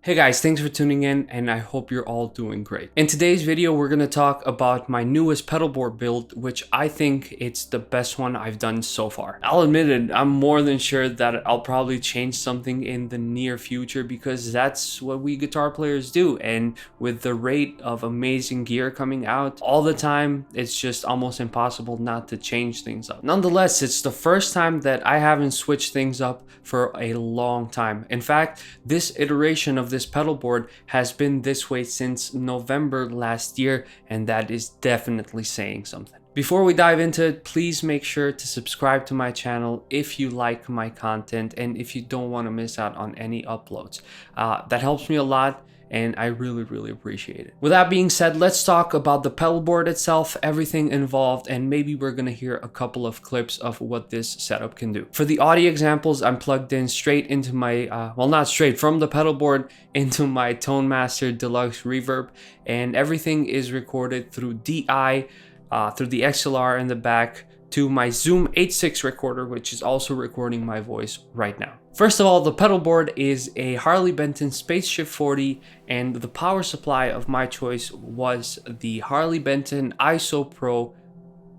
Hey guys, thanks for tuning in and I hope you're all doing great. In today's video, we're going to talk about my newest pedalboard build, which I think it's the best one I've done so far. I'll admit it, I'm more than sure that I'll probably change something in the near future because that's what we guitar players do. And with the rate of amazing gear coming out all the time, it's just almost impossible not to change things up. Nonetheless, it's the first time that I haven't switched things up for a long time. In fact, this iteration of this pedal board has been this way since November last year, and that is definitely saying something. Before we dive into it, please make sure to subscribe to my channel if you like my content and if you don't want to miss out on any uploads. That helps me a lot and I really appreciate it. With that being said, let's talk about the pedal board itself, everything involved, and maybe we're gonna hear a couple of clips of what this setup can do. For the audio examples, I'm plugged in straight into my, well, not straight, from the pedal board into my Tone Master Deluxe Reverb, and everything is recorded through DI, through the XLR in the back, to my Zoom H6 recorder, which is also recording my voice right now. First of all, the pedal board is a Harley Benton Spaceship 40, and the power supply of my choice was the Harley Benton ISO Pro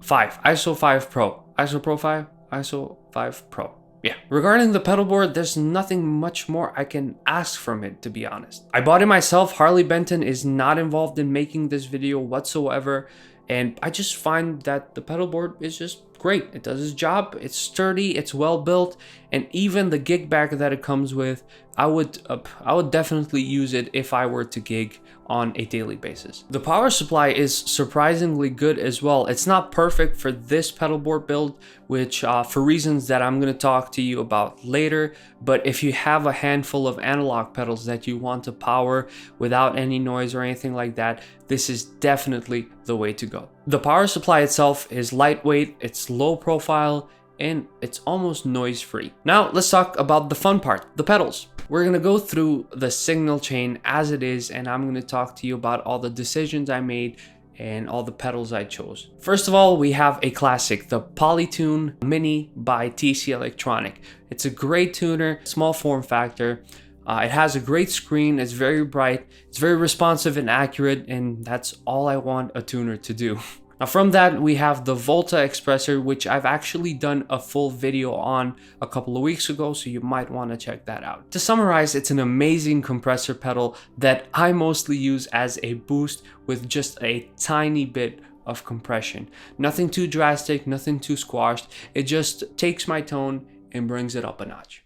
5, ISO 5 Pro, ISO Pro 5, ISO 5 Pro. Yeah. Regarding the pedal board, there's nothing much more I can ask from it, to be honest. I bought it myself. Harley Benton is not involved in making this video whatsoever. And I just find that the pedal board is just great. It does its job, it's sturdy, it's well built, and even the gig bag that it comes with, I would definitely use it if I were to gig on a daily basis. The power supply is surprisingly good as well. It's not perfect for this pedal board build, which for reasons that I'm going to talk to you about later, but if you have a handful of analog pedals that you want to power without any noise or anything like that, this is definitely the way to go. The power supply itself is lightweight, it's low profile, and it's almost noise free. Now let's talk about the fun part, the pedals. We're gonna go through the signal chain as it is, and I'm gonna talk to you about all the decisions I made and all the pedals I chose. First of all, we have a classic, the Polytune Mini by TC Electronic. It's a great tuner, small form factor. It has a great screen, it's very bright, it's very responsive and accurate, and that's all I want a tuner to do. Now from that, we have the Volta Expressor, which I've actually done a full video on a couple of weeks ago, so you might want to check that out. To summarize, it's an amazing compressor pedal that I mostly use as a boost with just a tiny bit of compression. Nothing too drastic, nothing too squashed. It just takes my tone and brings it up a notch.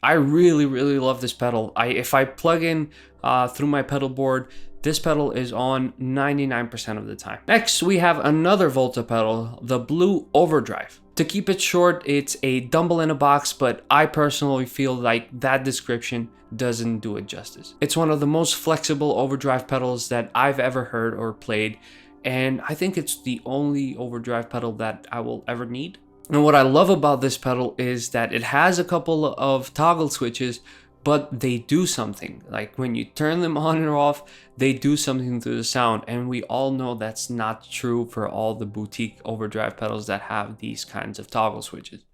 I really love this pedal. If I plug in through my pedal board, this pedal is on 99% of the time. Next, we have another Volta pedal, the Blue Overdrive. To keep it short, it's a dumble in a box, but I personally feel like that description doesn't do it justice. It's one of the most flexible overdrive pedals that I've ever heard or played, and I think it's the only overdrive pedal that I will ever need. And what I love about this pedal is that it has a couple of toggle switches, but they do something. Like when you turn them on or off, they do something to the sound. And we all know that's not true for all the boutique overdrive pedals that have these kinds of toggle switches.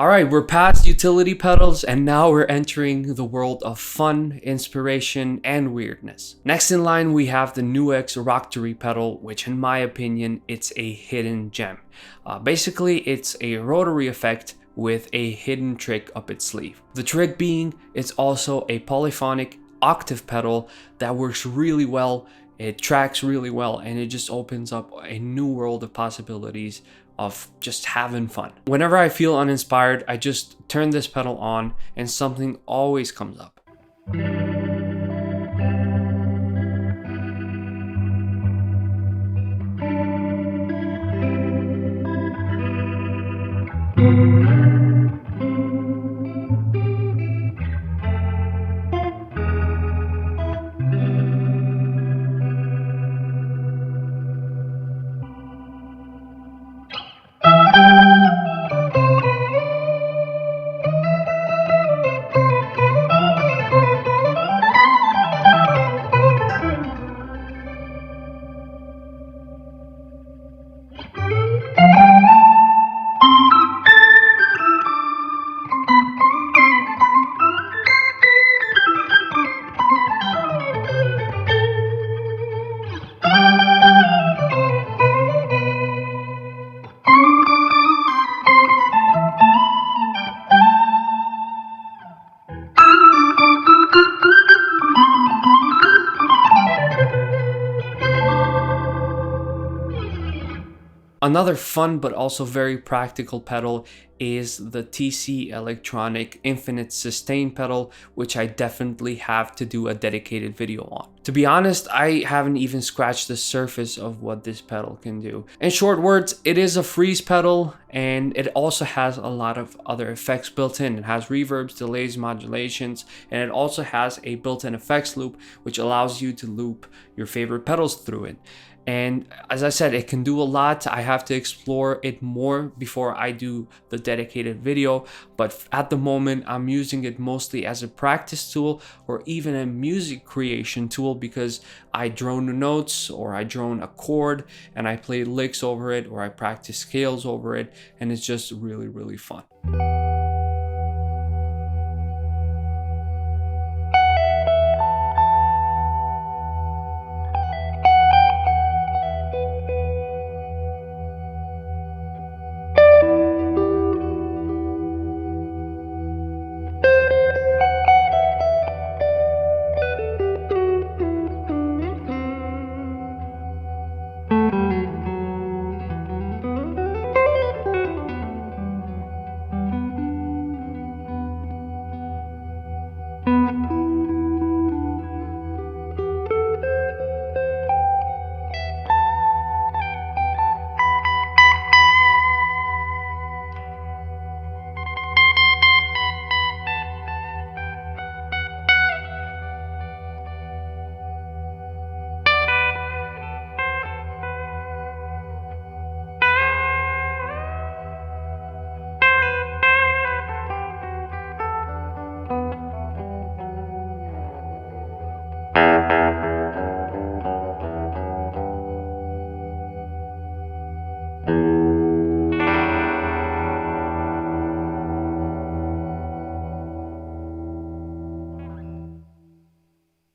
Alright, we're past utility pedals and now we're entering the world of fun, inspiration, and weirdness. Next in line we have the NUX Roctary pedal, which in my opinion, it's a hidden gem. Basically, it's a rotary effect with a hidden trick up its sleeve. The trick being, it's also a polyphonic octave pedal that works really well, it tracks really well, and it just opens up a new world of possibilities of just having fun. Whenever I feel uninspired, I just turn this pedal on and something always comes up. Another fun but also very practical pedal is the TC Electronic Infinite Sustain pedal, which I definitely have to do a dedicated video on. To be honest, I haven't even scratched the surface of what this pedal can do. In short words, it is a freeze pedal and it also has a lot of other effects built in. It has reverbs, delays, modulations, and it also has a built-in effects loop which allows you to loop your favorite pedals through it. And as I said, it can do a lot. I have to explore it more before I do the dedicated video, but at the moment I'm using it mostly as a practice tool or even a music creation tool, because I drone notes or I drone a chord and I play licks over it or I practice scales over it, and it's just really fun.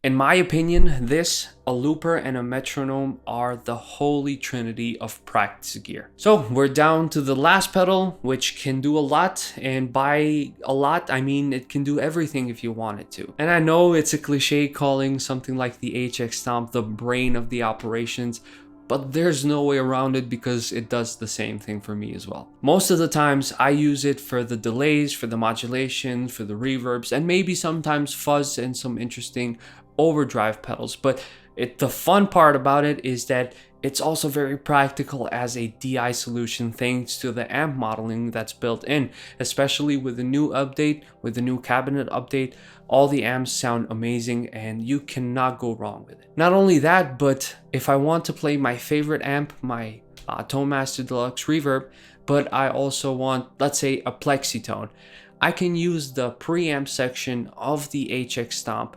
In my opinion, this, a looper, and a metronome are the holy trinity of practice gear. So we're down to the last pedal, which can do a lot, and by a lot I mean it can do everything if you want it to. And I know it's a cliche calling something like the HX Stomp the brain of the operations, but there's no way around it because it does the same thing for me as well. Most of the times I use it for the delays, for the modulation, for the reverbs, and maybe sometimes fuzz and some interesting overdrive pedals. But the fun part about it is that it's also very practical as a DI solution thanks to the amp modeling that's built in, especially with the new update, with the new cabinet update. All the amps sound amazing and you cannot go wrong with it. Not only that, but if I want to play my favorite amp, my Tone Master Deluxe Reverb, but I also want, let's say, a plexitone, I can use the preamp section of the HX Stomp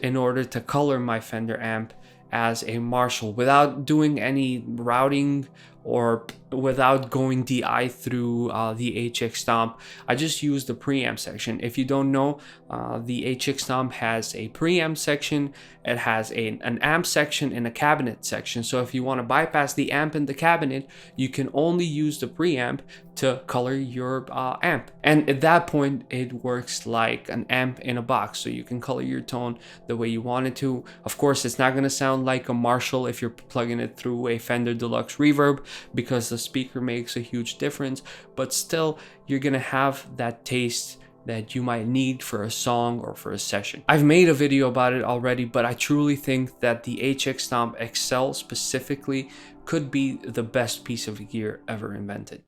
in order to color my Fender amp as a Marshall without doing any routing or without going DI through the HX Stomp. I just use the preamp section. If you don't know, the HX Stomp has a preamp section, it has an amp section and a cabinet section. So if you want to bypass the amp and the cabinet, you can only use the preamp to color your amp. And at that point, it works like an amp in a box. So you can color your tone the way you want it to. Of course, it's not going to sound like a Marshall if you're plugging it through a Fender Deluxe Reverb, because the speaker makes a huge difference, but still you're going to have that taste that you might need for a song or for a session. I've made a video about it already, but I truly think that the HX Stomp XL specifically could be the best piece of gear ever invented.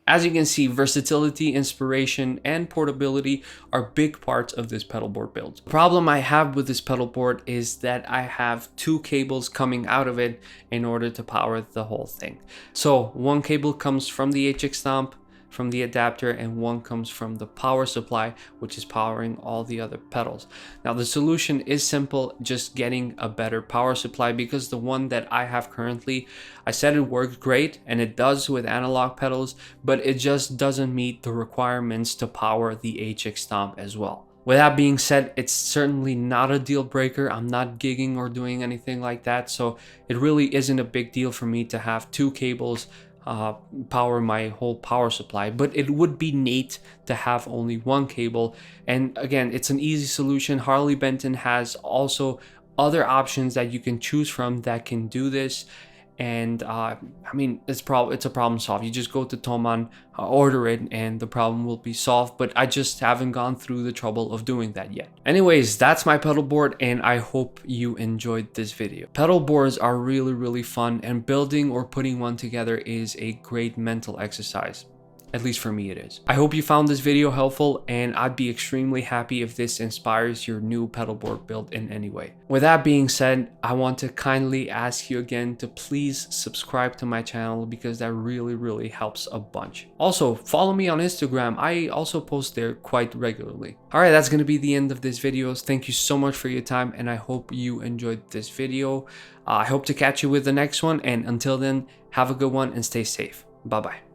As you can see, versatility, inspiration, and portability are big parts of this pedal board build. The problem I have with this pedal board is that I have two cables coming out of it in order to power the whole thing. So one cable comes from the HX Stomp, from the adapter, and one comes from the power supply, which is powering all the other pedals. Now the solution is simple, just getting a better power supply, because the one that I have currently, I said it works great, and it does with analog pedals, but it just doesn't meet the requirements to power the HX Stomp as well. With that being said, it's certainly not a deal breaker. I'm not gigging or doing anything like that, so it really isn't a big deal for me to have two cables power my whole power supply, but it would be neat to have only one cable. And again, it's an easy solution. Harley Benton has also other options that you can choose from that can do this. And I mean, it's a problem solved. You just go to Thomann, order it, and the problem will be solved. But I just haven't gone through the trouble of doing that yet. Anyways, that's my pedal board, and I hope you enjoyed this video. Pedal boards are really fun, and building or putting one together is a great mental exercise. At least for me it is. I hope you found this video helpful, and I'd be extremely happy if this inspires your new pedal board build in any way. With that being said, I want to kindly ask you again to please subscribe to my channel, because that really helps a bunch. Also, follow me on Instagram. I also post there quite regularly. Alright, that's going to be the end of this video. Thank you so much for your time, and I hope you enjoyed this video. I hope to catch you with the next one, and until then, have a good one and stay safe. Bye bye.